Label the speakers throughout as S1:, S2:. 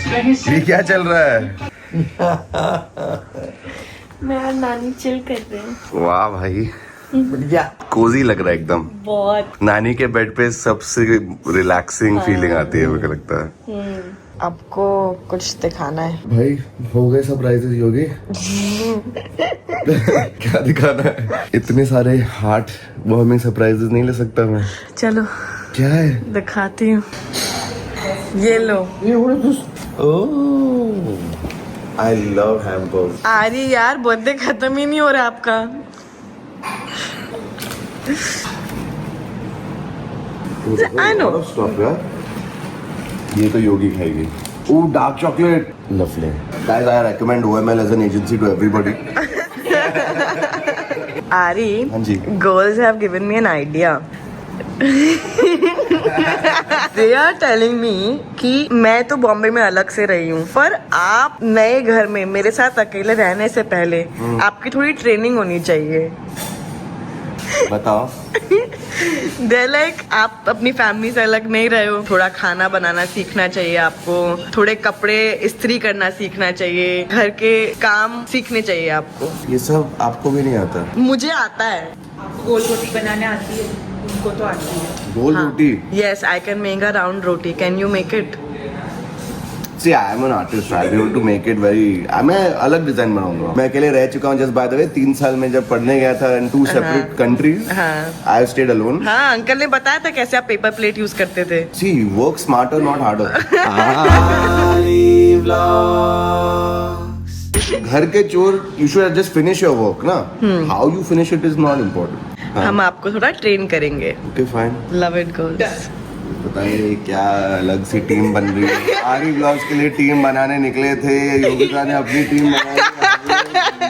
S1: ये क्या चल रहा है?
S2: मैं और नानी चिल कर रहे हैं।
S1: वाह भाई,
S3: बढ़िया
S1: कोजी लग रहा है एकदम।
S2: बहुत।
S1: नानी के बेड पे सबसे रिलैक्सिंग फीलिंग आती है, मुझे लगता है।
S3: आपको कुछ दिखाना है?
S1: भाई हो गए सरप्राइजेस योगी। क्या दिखाना है? इतने सारे हार्ट वार्मिंग सरप्राइजेस नहीं ले सकता मैं।
S3: चलो
S1: क्या है?
S3: दिखाती हूँ। ये लो।
S1: I love hampers.
S3: अरे यार बर्थडे खत्म ही नहीं हो रहा आपका। I know.
S1: Stop यार, ये तो योगी खाएगी। Oh dark chocolate, lovely. Guys I recommend OML as an agency to everybody.
S3: Ari,
S1: हाँ जी।
S3: girls have given me an idea. They are telling me कि मैं तो बॉम्बे में अलग से रही हूँ, पर आप नए घर में मेरे साथ अकेले रहने से पहले आपकी थोड़ी ट्रेनिंग होनी चाहिए।
S1: बताओ।
S3: They're like, आप अपनी फैमिली से अलग नहीं रहे हो, थोड़ा खाना बनाना सीखना चाहिए आपको, थोड़े कपड़े इस्त्री करना सीखना चाहिए, घर के काम सीखने चाहिए आपको।
S1: ये सब आपको भी नहीं आता?
S3: मुझे आता है।
S2: गोल रोटी बनाने आती है, उनको तो आती है।
S1: गोल रोटी?
S3: Yes, I can make a round roti. Can you make it?
S1: See, I am an artist. I'll be able to make it very. मैं अलग डिजाइन बनाऊंगा। मैं अकेले रह चुका हूँ, जस्ट बाय द वे 3 साल में जब पढ़ने गया था in 2 separate countries.
S3: हाँ
S1: I have stayed alone.
S3: हाँ, अंकल ने बताया था कैसे आप पेपर प्लेट यूज करते थे।
S1: See, work smarter, not harder. घर के चोर, you should just finish your work, ना? How you finish it is not important.
S3: हम आपको थोड़ा ट्रेन करेंगे।
S1: Okay, fine.
S3: Love it girls.
S1: बताइए क्या अलग सी टीम बन रही है? आरी ब्लॉग्स के लिए टीम बनाने निकले थे, योगिता ने अपनी टीम बनाई।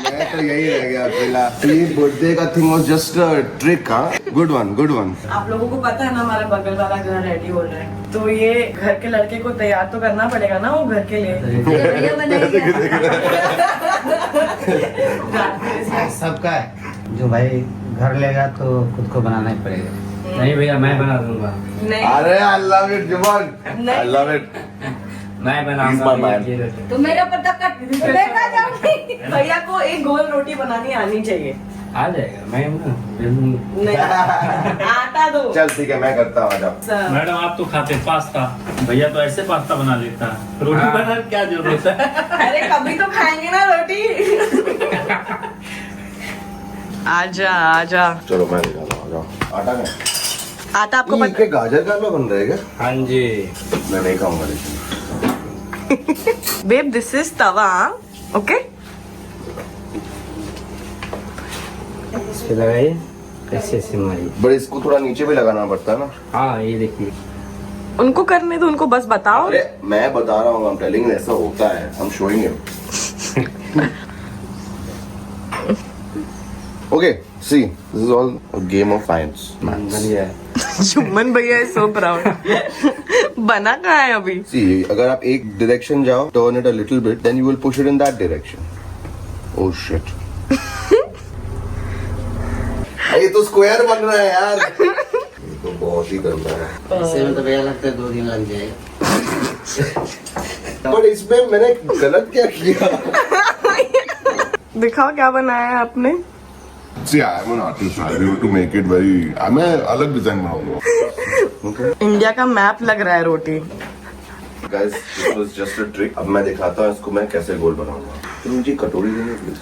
S1: मैं तो यही रह गया अकेला। ये बर्थडे का thing was just a trick. हाँ, गुड वन, गुड वन।
S3: आप लोगों को पता है ना हमारा बगल वाला घर रेडी हो रहा है, तो ये घर के लड़के को तैयार तो करना पड़ेगा ना वो घर के लिए।
S4: सबका है, जो भाई घर लेगा तो खुद को बनाना ही पड़ेगा। नहीं भैया मैं बना दूंगा।
S3: नहीं,
S1: अरे आई लव इट जुबान, आई लव इट।
S4: मैं बनाऊंगा।
S2: तो मेरे ऊपर तक देखा जाऊंगी।
S3: भैया को एक गोल रोटी बनानी आनी चाहिए।
S4: आ जाएगा, मैं
S3: नहीं, आटा दो।
S1: चल ठीक है, मैं करता हूँ। आ जाओ।
S5: मैडम आप तो खाते पास्ता, भैया तो ऐसे पास्ता बना लेता है, रोटी बनाने की क्या जरूरत है?
S3: अरे कभी तो खाएंगे ना रोटी। आजा आजा।
S1: चलो मैं निकाला, आ जाओ। आटा में
S3: आटा आपको
S1: ये क्या गाजर का हलवा बन रहा है क्या?
S4: हाँ जी।
S1: मैं नहीं खाऊंगा लेकिन।
S3: Babe this is tawa, okay?
S4: इस पे लगाइए, ऐसे ऐसे मारिए।
S1: बट इसको थोड़ा नीचे भी लगाना पड़ता है ना?
S4: हाँ ये देखिए।
S3: उनको करने दो, उनको बस बताओ।
S1: अरे मैं बता रहा हूँ, I'm telling you, ऐसा होता है। I'm showing you. Okay, see, this is all a game of science.
S4: बढ़िया है।
S3: जुम्मन भैया इज सो प्राउड। बना कहाँ है अभी?
S1: See, अगर आप एक डायरेक्शन जाओ, turn it a little bit, then you will push it in that direction. Oh shit. ये तो स्क्वायर बन रहा है यार। ये तो बहुत ही गंदा है।
S4: ऐसे में तो भैया लगता है 2 दिन लग जाएगा।
S1: पर इसमें मैंने गलत क्या किया?
S3: दिखाओ क्या बनाया है आपने।
S1: See, I am an artist. I'll be able to make it very. मैं अलग डिजाइन बनाऊंगा।
S3: इंडिया का मैप लग रहा है रोटी।
S1: Guys, this was just a trick. अब मैं दिखाता हूँ इसको मैं कैसे गोल बनाऊंगा। तो मुझे कटोरी देंगे प्लीज।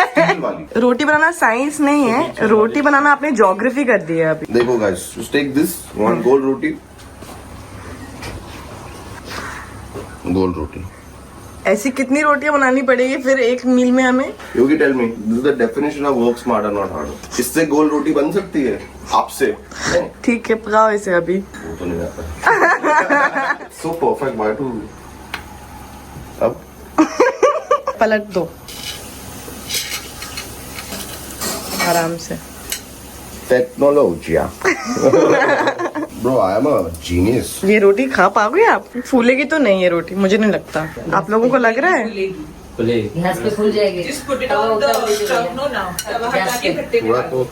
S1: स्टील वाली।
S3: रोटी बनाना साइंस नहीं है, रोटी बनाना आपने ज्योग्राफी कर दी है अभी।
S1: देखो guys, just take this one गोल रोटी। गोल रोटी।
S3: ऐसी कितनी रोटियां बनानी पड़ेगी फिर एक मील में हमें?
S1: Yogi tell me, this is the definition of work smarter not harder. इससे गोल रोटी बन सकती है आपसे? नहीं।
S3: ठीक है, पकाओ इसे अभी।
S1: वो तो नहीं आता। So perfect, why two? अब
S3: पलट दो आराम से।
S1: टेक्नोलॉजिया। Bro, I am a genius.
S3: ये रोटी खा पाओगे आप? फूलेगी तो नहीं ये रोटी, मुझे नहीं लगता। आप लोगों को लग रहा है?
S2: गैस पे फूल जाएगी।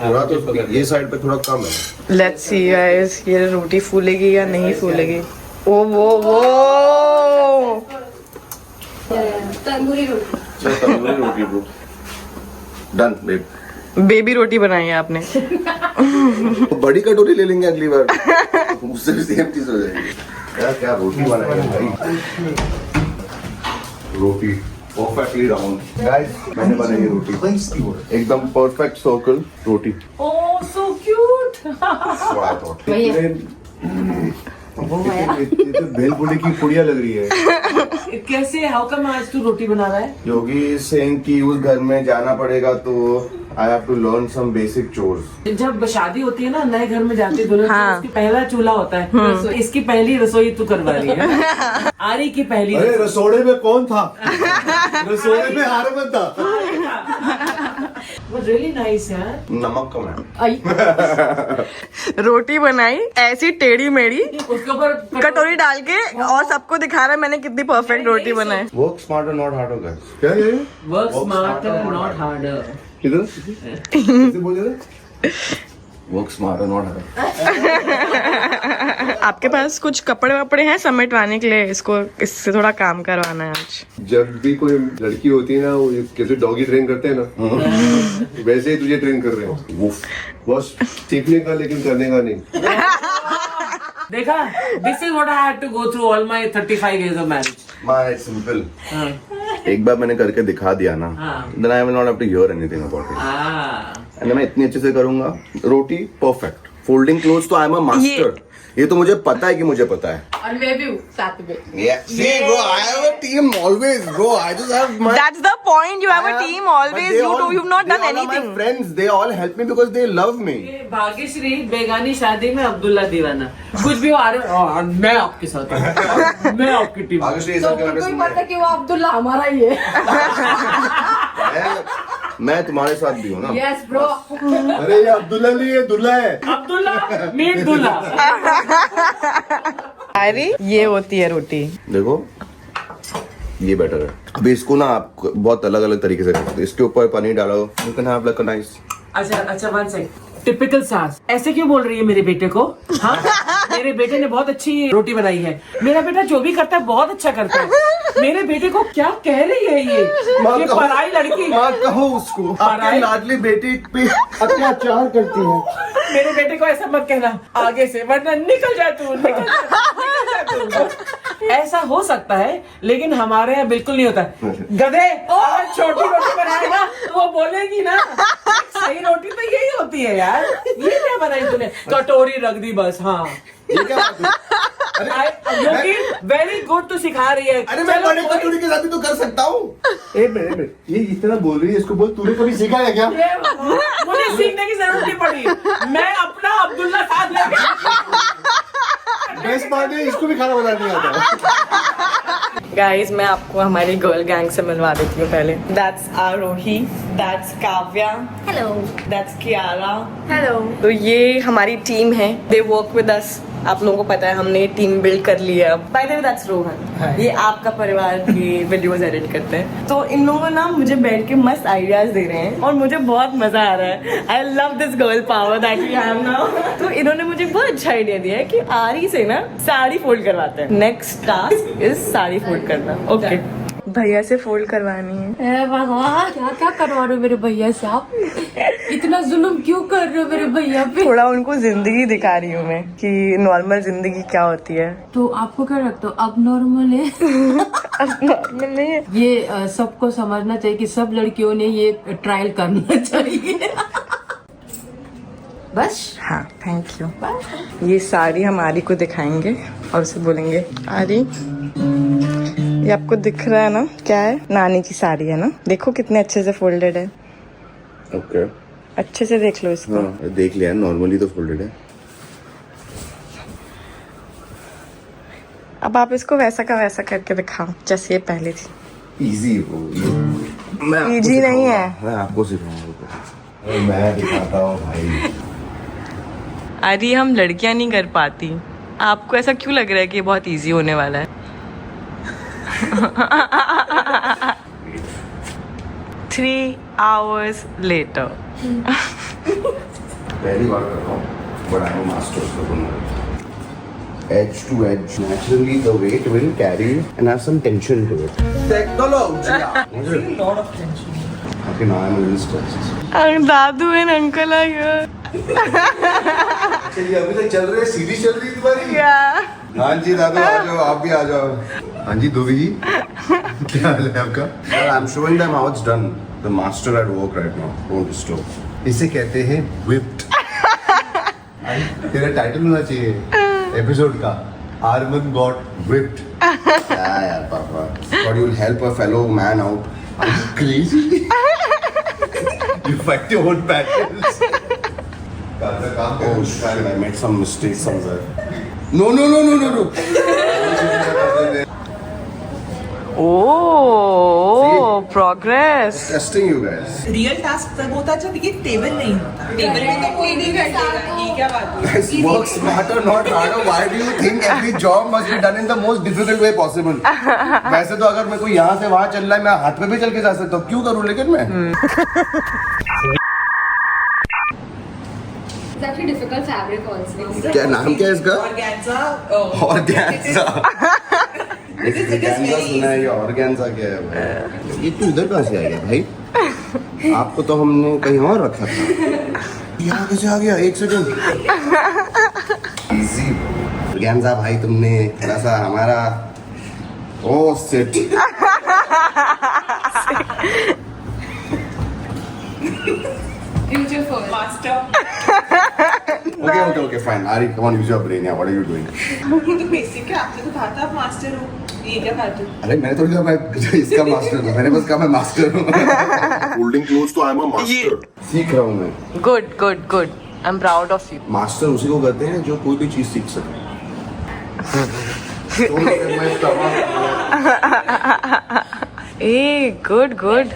S1: थोड़ा तो ये साइड पे थोड़ा कम है।
S3: लेट्स सी गाइस, ये रोटी फूलेगी या नहीं फूलेगी। ओ वो
S6: तंदूरी रोटी।
S1: चल तंदूरी रोटी ब्रो, डन बेब।
S3: बेबी रोटी बनाई है आपने।
S1: बड़ी कटोरी ले लेंगे अगली बार, उससे भी सेम चीज हो जाएगी। क्या क्या रोटी बनाई है भाई, रोटी परफेक्टली राउंड। गाइस मैंने बनाई है रोटी एकदम परफेक्ट सर्कल रोटी।
S2: Oh, so cute.
S1: भेलपुरी की पुड़िया लग रही है।
S2: कैसे हाउ कम आज तू रोटी बना रहा है?
S1: योगी सेइंग कि उस घर में जाना पड़ेगा तो I have to learn some basic chores.
S2: जब शादी होती है ना, नए घर में जाती है दुल्हन,
S3: हाँ।
S2: तो उसकी पहला चूल्हा होता है। तो इसकी पहली रसोई तू करवा रही है। आरी की पहली
S1: अरे रसोड़े में कौन था? रसोड़े में हारमन था।
S2: वो रियली नाइस यार।
S1: नमक कम है।
S3: रोटी बनाई ऐसी टेढ़ी मेढ़ी,
S2: उसके ऊपर
S3: कटोरी डाल के, और सबको दिखा रहा है मैंने कितनी परफेक्ट रोटी बनाई।
S1: Work smarter not harder guys. क्या है?
S2: Work smarter not harder.
S1: किधर? कैसे बोल रहे? Work smarter not harder.
S3: आपके पास कुछ कपड़े वपड़े हैं समेटवाने के लिए? इसको इससे थोड़ा काम करवाना है आज।
S7: जब भी कोई लड़की होती है ना, वो कैसे डॉगी ट्रेन करते हैं ना, वैसे ही तुझे ट्रेन कर रहे हो। बस सीखने का, लेकिन करने का नहीं।
S2: देखा, this is what I had to go through all my 35 years of marriage.
S1: My simple. एक बार मैंने करके दिखा दिया ना, then I will not have to hear anything about it. And मैं इतनी अच्छे से करूंगा रोटी परफेक्ट। फोल्डिंग क्लोथ्स तो आई एम अ मास्टर। ये तो मुझे पता है कि मुझे पता है।
S6: और मैं भी हूँ साथ में।
S1: See, bro, I have a team always, bro. I just have my.
S3: That's the point. You have a team always. You've not done anything.
S1: They all are my friends. They all help me because they love me.
S2: Bhagyashree बेगानी शादी में अब्दुल्ला दीवाना, कुछ भी हो आ रहे हो, मैं आपके साथ हूँ। मैं आपकी टीम।
S1: भाग्यश्री
S6: तो तुमको ही पता कि वो अब्दुल्ला हमारा ही है।
S1: मैं तुम्हारे साथ भी हूँ ना।
S6: Yes bro.
S7: अरे ये अब्दुल्ला नहीं है, दुल्ला है।
S2: अब्दुल्ला मीट दुल्ला।
S3: अरे ये होती है रोटी।
S1: देखो ये बेटर है। अभी इसको ना आप बहुत अलग अलग तरीके से करते हो। इसके ऊपर पनीर डालो, you can have like a nice.
S2: अच्छा वन सेकंड। टिपिकल सास ऐसे क्यों बोल रही है मेरे बेटे को? हाँ, मेरे बेटे ने बहुत अच्छी रोटी बनाई है। मेरा बेटा जो भी करता है बहुत अच्छा करता है। मेरे बेटे को क्या कह रही है ये पराई लड़की?
S1: माँ कहो उसको, आपकी लाडली बेटी पे अत्याचार करती है।
S2: मेरे बेटे को ऐसा मत कहना आगे से, वरना निकल जा तू, निकल जा तू। ऐसा हो सकता है, लेकिन हमारे यहाँ बिल्कुल नहीं होता। गधे, अगर छोटी रोटी बनाएगा तो वो बोलेगी ना, सही रोटी तो यही होती है यार। ये क्या बनाई तूने? कटोरी रख दी बस। हाँ,
S1: ये क्या बात है?
S2: क्योंकि वेरी गुड तू सिखा रही है।
S1: अरे मैं बड़े कटोरी के साथ भी तो कर सकता हूँ।
S7: एक मिनट, ये इतना बोल रही है, इसको बोल तूने कभी सीखा है क्या?
S2: मुझे सीखने की जरूरत नहीं पड़ी। मैं अपना अब्दुल्ला साथ लेके
S7: बेस्ट पार्ट है, इसको भी खाना बनाना नहीं आता।
S3: गाइस मैं आपको हमारी गर्ल गैंग से मिलवा देती हूँ पहले। That's Aarohi, that's Kavya,
S6: hello.
S3: that's Kiara.
S6: Hello.
S3: तो ये हमारी टीम है, दे वर्क विद अस। आप लोगों को पता है हमने ये टीम बिल्ड कर लिया है। By the way that's Rohan, ये आपका परिवार की वीडियोस एडिट करते हैं। तो इन लोगों ना मुझे बैठ के मस्त आइडियाज दे रहे हैं और मुझे बहुत मजा आ रहा है। I love this girl power that we have now. तो इन्होंने मुझे बहुत अच्छा आइडिया दिया है कि आरी से ना साड़ी फोल्ड करवाते हैं। Next task is sari fold करना। ओके, भैया से फोल्ड करवानी है।
S6: भगवान, क्या क्या करवा रहे हो मेरे भैया से आप? इतना जुल्म क्यों कर रहे हो मेरे भैया पे?
S3: थोड़ा उनको जिंदगी दिखा रही हूँ मैं कि नॉर्मल जिंदगी क्या होती है।
S6: तो आपको क्या लगता है अब नॉर्मल है?
S3: नॉर्मल नहीं है
S6: ये सबको समझना चाहिए कि सब लड़कियों ने ये ट्रायल करना चाहिए। बस।
S3: हाँ, थैंक यू। ये साड़ी हम आरी को दिखाएंगे और उसे बोलेंगे, आरी ये आपको दिख रहा है ना, क्या है? नानी की साड़ी है ना, देखो कितने अच्छे से फोल्डेड है।
S1: ओके,
S3: अच्छे से देख लो इसको।
S1: हाँ, देख लिया, नॉर्मली तो फोल्डेड है।
S3: अब आप इसको वैसा का वैसा करके दिखाओ जैसे ये पहले थी।
S1: इजी वो, मैं आपको
S3: Easy नहीं है।
S1: सिखाऊंगा, मैं आपको सिखाऊंगा। मैं दिखाता हूँ भाई।
S3: आरी हम लड़कियां नहीं कर पाती। आपको ऐसा क्यों लग रहा है कि ये बहुत इजी होने वाला है? 3 hours later.
S1: पहली बार कर रहा हूँ, but I am master. edge to edge. Naturally, the weight will carry and have some tension to it. Technology. Okay, now I'm a little stressed.
S3: दादू एंड अंकल आ गया
S1: अच्छा, ये अभी तक चल रही है, सीरीज चल रही है तुम्हारी? हाँ जी दादू, आ जाओ, आप भी आ जाओ। हाँ जी धोबी जी, क्या हाल है आपका? I'm showing them how it's done. The master at work right now. Don't disturb. इसे कहते हैं whipped. तेरा टाइटल होना चाहिए एपिसोड का, आर्मन गॉट whipped. क्या यार पापा? Thought you'll help a fellow man out. Are you crazy? You fight your own battles. Oh shit! I made some mistake somewhere. No.
S3: Oh progress
S1: Testing you guys.
S8: Real task तब होता जब ये table नहीं होता। Table में तो कोई नहीं बैठेगा, ये क्या बात है?
S1: Guys, work smarter, not harder. Why do you think every job must be done in the most difficult way possible? वैसे तो अगर मेरे को यहाँ से वहाँ चल रहा है, मैं हाथ पे भी चल के जा सकता हूँ, क्यों करूँ लेकिन मैं?
S6: It's actually difficult fabric also.
S1: क्या नाम क्या है इसका?
S8: Organza,
S1: Organza. Organza सुना है, ये organza क्या है भाई? ये तू इधर कहाँ से आ गया भाई? आपको तो हमने कहीं और रखा था। यहाँ कैसे आ गया? एक सेकंड। Easy. Organza भाई, तुमने थोड़ा सा हमारा ओह set
S6: Future first.
S8: master.
S1: Okay, fine. Ari, come on, use your brain. Yeah, what are you doing?
S8: ये तो बेसिक है, आपने तो कहा था आप मास्टर हो। ये क्या बात है?
S1: अरे मैंने थोड़ी कहा मैं इसका मास्टर हूँ, मैंने बस कहा मैं मास्टर हूँ। Holding close to I'm a master. सीख रहा हूँ मैं।
S3: Good good good I am proud of you
S1: master उसी को कहते हैं जो कोई भी चीज सीख सके। Don't look at my stomach.
S3: Ah good good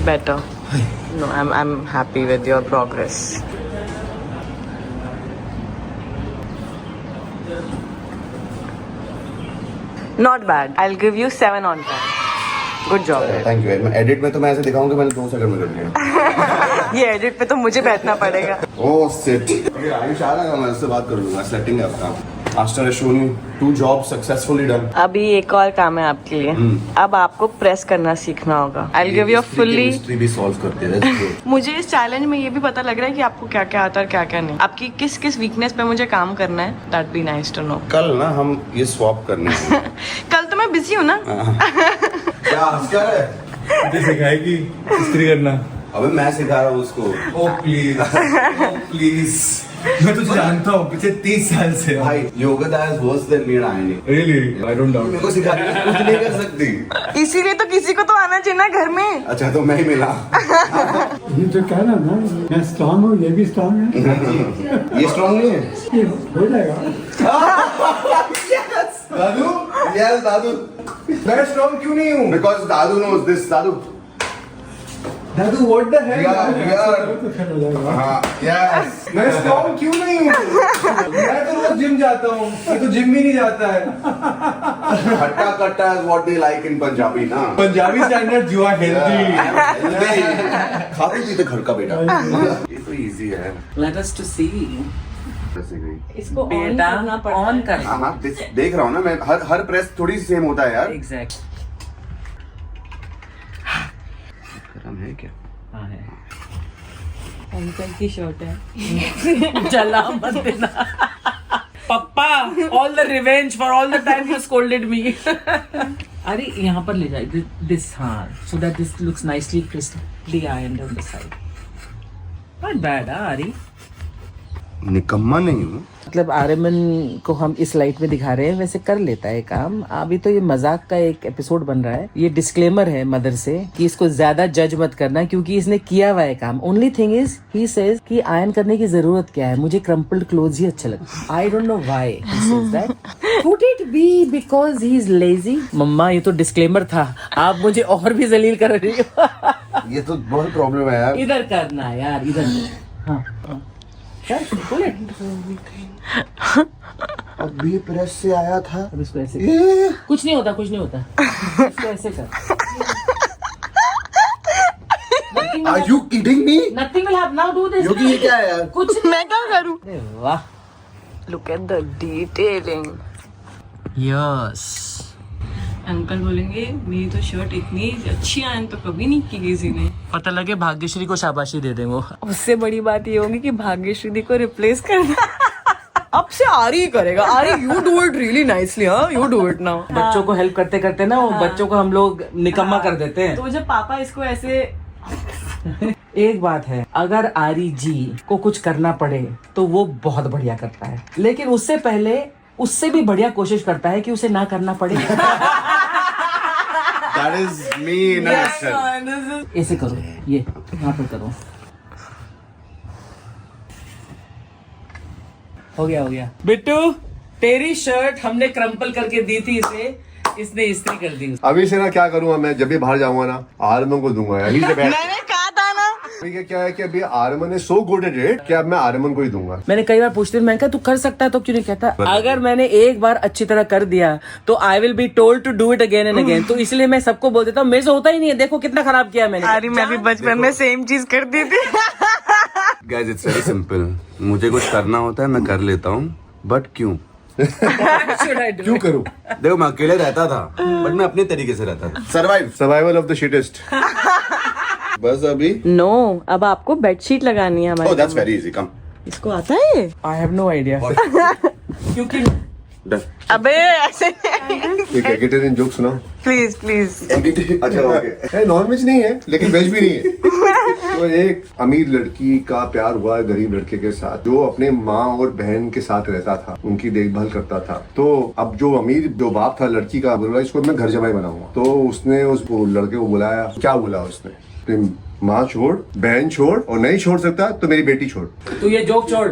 S3: better no I am happy with your progress not bad I will give you 7 on 10 good job
S1: Thank you. मैं एडिट में तो मैं ऐसे दिखाऊंगा मैंने 2 सेकंड में कर लिया।
S3: ये एडिट पे तो मुझे बैठना पड़ेगा
S1: ओह सेट। आयुष आ रहा है, मैं उससे बात कर लूंगा। सेटिंग है अपना। Master has shown you 2 jobs successfully done.
S3: अभी एक और काम है आपके लिए अब आपको प्रेस करना सीखना होगा आई will give you fully
S1: mystery भी सॉल्व करते हैं।
S3: मुझे इस चैलेंज में ये भी पता लग रहा है कि आपको क्या क्या आता है और क्या क्या नहीं आपकी किस किस वीकनेस पे मुझे काम करना है that be nice to know
S1: कल ना हम ये स्वैप करने हैं।
S3: कल तो मैं बिजी हूँ ना
S1: क्या हंस कर है?
S5: सिखाएगी इस्त्री करना।
S1: अबे मैं सिखा रहा हूँ उसको।
S5: ओ प्लीज मैं तुझे जानता हूँ पिछले 30 साल से
S1: भाई yoga is worse than me and ironing.
S5: Really I don't doubt
S1: मेरे को सिखाने की कुछ नहीं कर सकती।
S3: इसीलिए तो किसी को तो आना चाहिए ना घर में
S1: अच्छा तो मैं ही मिला।
S9: ये तो कह रहा ना मैं स्ट्रांग हूँ ये भी स्ट्रांग है
S1: ये स्ट्रॉन्ग नहीं है?
S9: ये हो जाएगा
S1: दादू यस दादू मैं स्ट्रॉन्ग क्यों नहीं हूँ? Because Dadu knows this. Dadu
S9: what the hell
S1: तो फिर हो जाएगा। हाँ यस मैं स्ट्रॉन्ग क्यों नहीं हूँ?
S9: मैं तो रोज जिम जाता हूँ ये तो जिम भी नहीं जाता है
S1: खट्टा कट्टा is what they like in Punjabi ना।
S9: Punjabi standard you are healthy
S1: खाते पीते घर का बेटा। ये तो इजी है।
S2: Let us to see.
S3: इसको
S2: बेटा ऑन कर।
S1: हाँ देख रहा हूँ ना मैं हर प्रेस थोड़ी सेम होता है यार।
S2: एग्जैक्ट
S1: गरम है क्या?
S3: अंकल की शर्ट है
S2: जला मत देना पप्पा all the revenge for all the time you scolded me अरे यहाँ पर ले जाए this हाँ so that this looks nicely crisply ironed on the side not bad आरी
S1: निकम्मा नहीं हूँ।
S2: मतलब आर्यमन को हम इस लाइट में दिखा रहे हैं वैसे कर लेता है काम। अभी तो ये मजाक का एक एपिसोड बन रहा है। ये डिस्क्लेमर है मदर से कि इसको ज्यादा जज मत करना क्योंकि इसने किया हुआ है काम। Only thing is he says कि आयरन करने की जरूरत क्या है, मुझे क्रम्पल्ड क्लोथ ही अच्छा लगता है। I don't know why he says that. Could it be because he is lazy? मम्मा ये तो डिस्क्लेमर था, आप मुझे और भी जलील कर रही हो।
S1: ये तो बहुत प्रॉब्लम है यार।
S2: इधर करना है यार, इधर। हाँ
S1: अभी प्रेस से आया था।
S2: अब इसको ऐसे कुछ नहीं होता कुछ नहीं होता इसको ऐसे कर।
S1: Are you kidding me?
S2: Nothing will happen. Now do this.
S1: योगी ये क्या है यार?
S2: कुछ
S3: मैं क्या करूँ
S2: अरे वाह
S3: look at the detailing
S2: yes.
S3: Uncle बोलेंगे मेरी तो शर्ट इतनी अच्छी आयन तो कभी नहीं की किसी ने।
S2: पता लगे भाग्यश्री को शाबाशी दे दें वो।
S3: उससे बड़ी बात ये होगी कि भाग्यश्री को रिप्लेस करना अब से आरी करेगा। आरी you do it really nicely, हाँ यू डू इट नाउ।
S2: बच्चों को हेल्प करते करते ना वो बच्चों को हम लोग निकम्मा कर देते हैं।
S3: तो जब पापा इसको ऐसे
S2: एक बात है, अगर आरी जी को कुछ करना पड़े तो वो बहुत बढ़िया करता है, लेकिन उससे पहले उससे भी बढ़िया कोशिश करता है कि उसे ना करना पड़े।
S1: That is me in a nutshell.
S2: ऐसे करो, ये यहाँ पे करो। हो गया। बिट्टू तेरी शर्ट हमने क्रम्पल करके दी थी इसे, इसने इस्त्री कर दी।
S7: अभी से ना क्या करूंगा मैं, जब भी बाहर जाऊंगा ना आर्यमन को दूंगा यार।
S3: मैंने कहा था ना।
S7: अभी क्या है कि अभी Aryaman is so good at it कि अब मैं आर्यमन को ही दूंगा।
S2: मैंने कई बार पूछती हूँ, मैंने कहा तू कर सकता है तो क्यों नहीं कहता। अगर मैंने एक बार अच्छी तरह कर दिया तो I will be told to do it again and again. तो इसलिए मैं सबको बोल देता हूँ, मेरे से होता ही नहीं है, देखो कितना खराब किया मैंने।
S3: अरे मैं भी बचपन में सेम चीज करती थी।
S1: Guys, it's very simple. मुझे कुछ करना होता है मैं कर लेता हूँ, बट क्यों?
S7: क्यों करूं?
S1: देखो मैं अकेले रहता था, बट मैं अपने तरीके से रहता था।
S7: Survival of the shittest. बस अभी
S3: नो अब आपको बेडशीट लगानी है हमारे।
S1: Oh, that's very easy. Come.
S3: इसको आता है?
S2: I have no idea. क्योंकि
S1: Done.
S3: अबे ऐसे
S7: एक वेजिटेरियन जोक सुनाओ
S3: प्लीज प्लीज।
S7: अच्छा ओके। नॉन वेज नहीं है लेकिन वेज भी नहीं है। तो एक अमीर लड़की का प्यार हुआ गरीब लड़के के साथ, जो अपने माँ और बहन के साथ रहता था, उनकी देखभाल करता था। तो अब जो बाप था लड़की का, बोला इसको मैं घर जमाई बनाऊंगा। तो उसने उस लड़के को बुलाया। क्या बोला उसने? तुम माँ छोड़, बहन छोड़, और नहीं छोड़ सकता तो मेरी बेटी छोड़।
S2: तू ये जोक छोड़।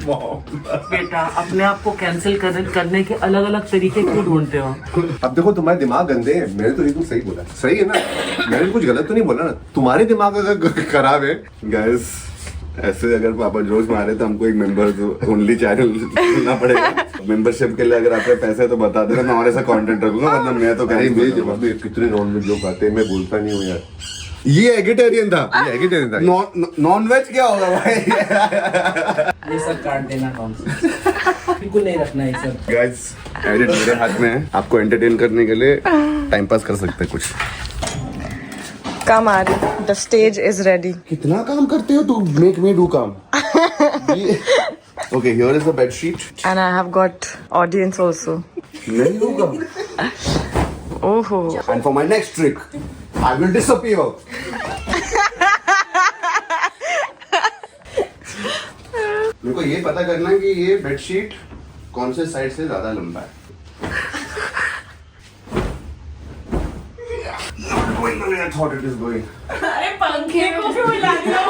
S2: बेटा अपने आप को कैंसिल करने के अलग अलग तरीके क्यों ढूंढते हो?
S7: अब देखो तुम्हारे दिमाग गंदे हैं, मैंने तो एकदम सही बोला। सही है ना, मैंने कुछ गलत तो नहीं बोला ना। तुम्हारे दिमाग अगर खराब है। गाइस ऐसे अगर पापा जोश मारे तो हमको एक मेंबर ओनली चैनल सुनना पड़ेगा। मेंबरशिप के लिए अगर आपके पैसे तो बता देना, मैं और ऐसा कंटेंट रखूंगा, वरना मैं तो कहीं मेरे जवाब में कितने नॉन वेज लोग आते हैं, मैं बोलता नहीं हूँ यार। ये एगिटेरियन था।
S1: नॉन वेज क्या होगा भाई?
S2: ये सब काट देना, बिल्कुल नहीं रखना ये सब।
S1: गाइस एडिट मेरे हाथ में है, आपको एंटरटेन करने के लिए टाइम पास कर सकते हैं कुछ।
S3: कम आ रही, द स्टेज इज रेडी।
S1: कितना काम करते हो तू? मेक मी डू काम। Okay here is the bed sheet
S3: and I have got audience also.
S1: नहीं होगा।
S3: ओहो।
S1: And for my next trick I will disappear. मेरे को ये पता करना है कि ये बेडशीट कौन से साइड से ज्यादा लंबा है। Going the way I thought it is going.
S2: अरे पंखे को क्यों हिला दिया?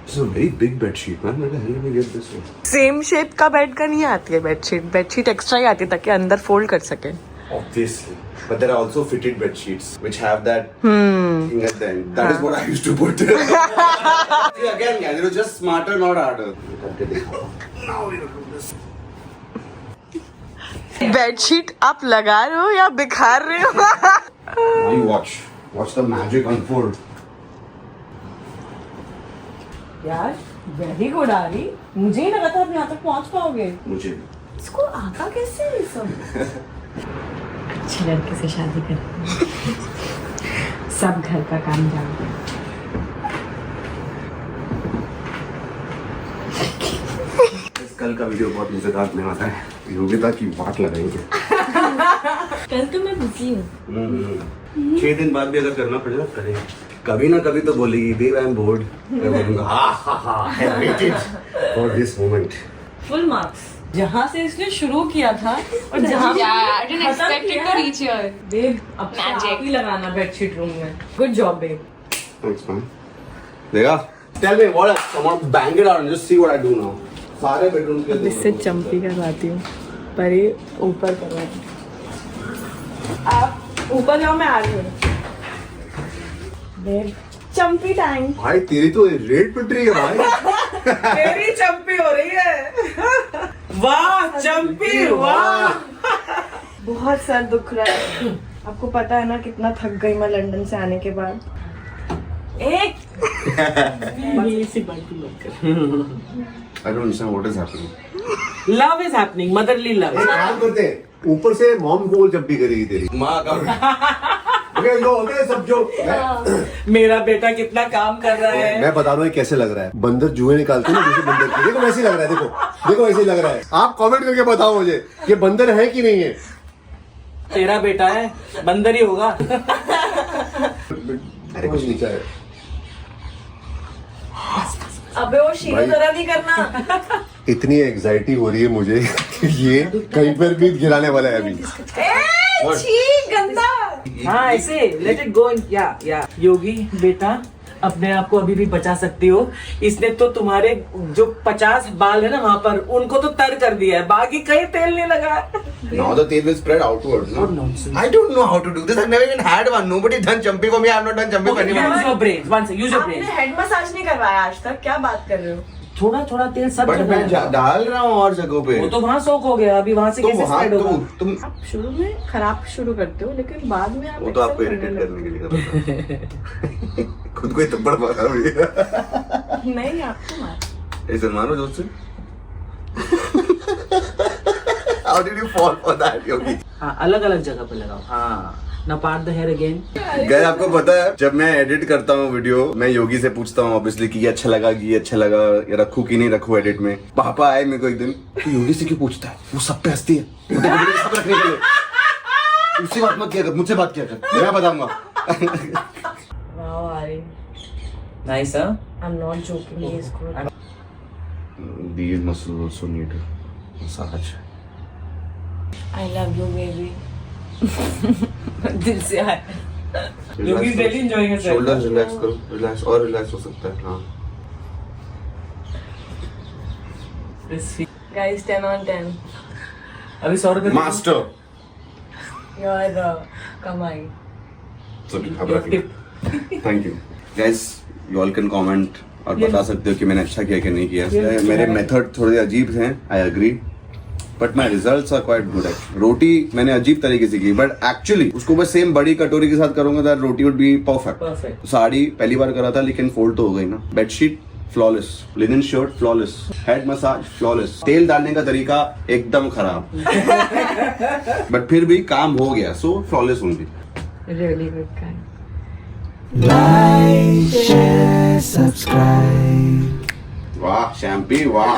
S1: This is a very big bed sheet, man. Where the hell did we get this one?
S3: Same shape का बेड का नहीं आती है बेडशीट। बेडशीट एक्स्ट्रा ही आती है ताकि अंदर फोल्ड कर सके।
S1: Obviously. But there are also fitted bed sheets which have that thing at the end. That is what I used to put. See again, guys, it was just smarter, not harder. Now we will do this.
S3: Bedsheet आप लगा रहे हो या बिखार रहे हो?
S1: Now you watch. Watch the magic unfold.
S3: यार very good आरी, मुझे ही लगा था आप यहाँ तक पहुँच पाओगे।
S1: मुझे
S3: इसको आता कैसे ये सब? अच्छे लड़के से शादी कर, सब घर का काम जानते हैं।
S1: कल का वीडियो बहुत मजेदार होने वाला है। योगिता की वाट लगाएंगे।
S3: कल तो मैं बिजी हूँ।
S1: 6 दिन बाद भी अगर करना पड़ेगा करेंगे। कभी ना कभी तो बोलेगी बेब आई एम बोर्ड। मैं बोलूंगा I have waited for this moment.
S3: Full marks जहाँ से इसने शुरू किया था और जहाँ
S6: I didn't expect it to reach here.
S3: Babe अपना आप ही लगाना बेडशीट रूम में। Good job babe.
S1: Thanks man. देखा? Tell me what else? Come on, bang it out and just see what I do now. सारे bedroom के
S3: इससे चंपी करवाती हूँ, पर ये ऊपर करवाती। आप ऊपर जाओ, मैं आ रही हूँ। Babe champi time.
S7: भाई तेरी तो रेड पिट रही है भाई।
S2: मेरी चंपी हो रही है। वाह चंपी वाह।
S3: बहुत सर दुख रहा है। आपको पता है ना कितना थक गई मैं लंदन से आने के बाद।
S2: एक
S7: I don't understand what is happening.
S2: Love is happening, motherly love.
S7: एक काम करते हैं, ऊपर से मॉम कॉल जब भी करेगी तेरी
S1: माँ का
S7: ओके लो ओके सब जो
S2: मेरा बेटा कितना काम कर रहा है।
S7: मैं बता रहा हूँ ये कैसे लग रहा है। बंदर जुए निकालते हैं ना दूसरे बंदर की, देखो वैसे ही लग रहा है। देखो वैसे ही लग रहा है। आप कमेंट करके बताओ मुझे ये बंदर है कि नहीं है।
S2: तेरा बेटा है, बंदर ही होगा।
S7: अरे कुछ नहीं चाहिए
S3: अबे वो शीरो जरा नहीं करना।
S7: इतनी एग्जाइटी हो रही है मुझे कि ये कहीं पर भी गिराने वाला है अभी।
S3: छी गंदा।
S2: हाँ ऐसे लेट इट गो। या योगी बेटा, अपने आप को अभी भी बचा सकती हो। इसने तो तुम्हारे जो 50 बाल है ना वहाँ पर, उनको तो तर कर दिया है, बाकी कहीं तेल नहीं लगा।
S1: Now the tail will spread outwards. No?
S2: What nonsense.
S1: I don't know how to do this. I've never even had one. Nobody done jumping for me. I've not done jumping for
S2: Okay,
S1: anyone.
S2: use your brains. One second, use your brains.
S3: आपने head massage नहीं करवाया आज तक, क्या बात कर रहे हो?
S2: थोड़ा थोड़ा तेल सब
S1: But
S2: जगह
S1: मैं
S2: है।
S1: डाल रहा हूँ और जगहों पे।
S2: वो तो वहाँ सोख हो गया, अभी वहाँ से
S1: तो
S2: कैसे
S1: वहाँ
S2: स्प्रेड होगा?
S1: तुम
S3: आप शुरू में खराब शुरू करते हो, लेकिन बाद में आप
S1: वो तो आपको
S3: excel
S1: इरिटेट
S3: करने
S1: करने के लिए कर रहा था। खुद को ही थप्पड़ मारा भैया।
S3: लगते हो। नहीं आपको मार।
S1: ए सलमान हो जोर से। How did you fall for that, योगी?
S2: हाँ अलग अलग जगह पे लगाओ। हाँ now part the hair again.
S1: Guys आपको पता है जब मैं एडिट करता हूँ वीडियो, मैं योगी से पूछता हूँ ऑब्वियसली कि ये अच्छा लगा, कि ये अच्छा लगा, ये रखूं कि नहीं रखूं एडिट में। पापा आए मेरे को एक दिन, तू योगी से क्यों पूछता है, वो सब पे हंसती है, वो तो वीडियो में सब रखने के लिए। उससे बात मत किया कर, मुझसे बात किया कर, मैं बताऊंगा।
S3: Wow Aryan,
S2: Nice, huh?
S3: I'm not joking, he is good.
S1: These muscles also need massage.
S3: I love you baby.
S2: दिल से आए। योगी is really enjoying herself.
S1: Shoulder relax करो, रिलैक्स और रिलैक्स हो सकता है। हाँ
S3: Guys, 10 on 10.
S2: अभी 100 रुपए
S1: मास्टर
S3: You're कमाई.
S1: Thank you guys, you all can comment और बता सकते हो कि मैंने अच्छा किया कि नहीं किया। मेरे मेथड थोड़े अजीब हैं, I agree, but my results are quite good. रोटी मैंने अजीब तरीके से की, बट एक्चुअली उसको बस सेम बड़ी कटोरी के साथ करूंगा तो रोटी वुड बी परफेक्ट। साड़ी पहली बार करा था लेकिन फोल्ड तो हो गई ना। Bedsheet flawless, linen shirt flawless, head massage flawless, तेल डालने का तरीका एकदम खराब, बट फिर भी काम हो गया, सो फ्लॉलेस होंगी।
S3: Really good guy.
S1: वाह शैम्पी वाह।